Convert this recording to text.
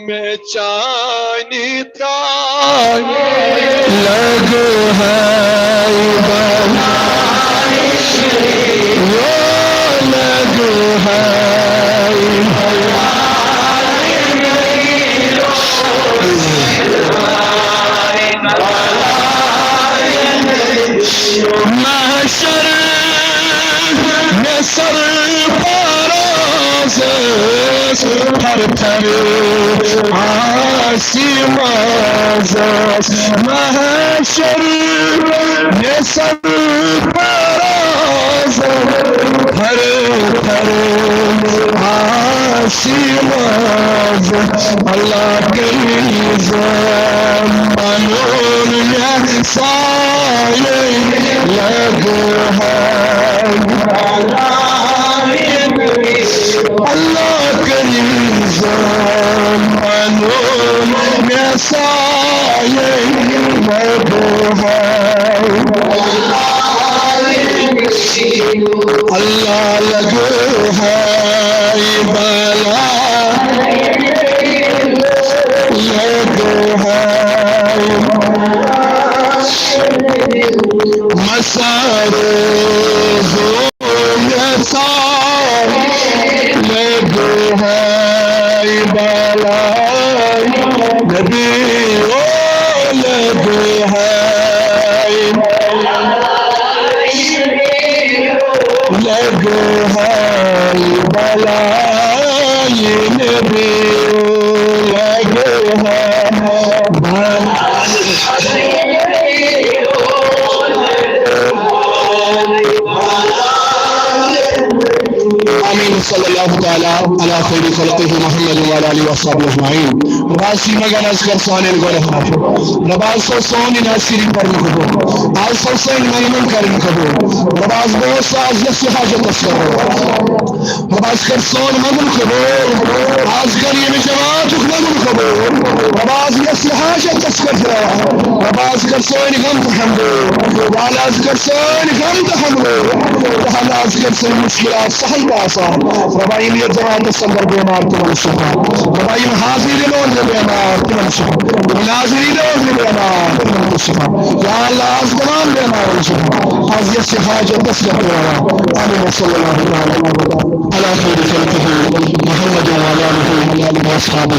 में चांदी ताने लग है वो लग है महशर में सर थर थर आसिमां महशर में सर थर थर आसिमां अल्लाह के मनोर में साये लग है अल्लाह करीम मनोर में साये लग है अल्लाह लग है बला लग है मसारो लग है बाला नबी ओ लग है लग है बाला ये नबी लग है सल्लल्लाहु तआला अला खैरि खल्क़िही मुहम्मद व अला आलिहि व अस्हाबिहि अजमाइन रबासी मगन अजकर सोने गोरे रबास सो सोनी नासिरी पर कबो आज सो सेन मईमन कर कबो रबास बहुत साज यस हाजत करो रबास कर सोन मगन कबो आज कर ये जवाब मगन कबो रबास यस हाजत करो रबास कर सोन गम हमदो वाला कर सोन गम हमदो हालात कर सोन मुश्किलात सहल आसान रबाई में जवान संदर बीमार तुम शिफा रबाई में हाजिर लोग बीमार तुम शिफा नाज़रीन लोग बीमार तुम शिफा या अल्लाह आज तमाम बीमार शिफा आज ये हाजत तस्लीम करो आमीन सल्लल्लाहु अलैहि व सल्लम अला खैरि खल्क़िही मुहम्मद व अला आलिहि व अस्हाबिहि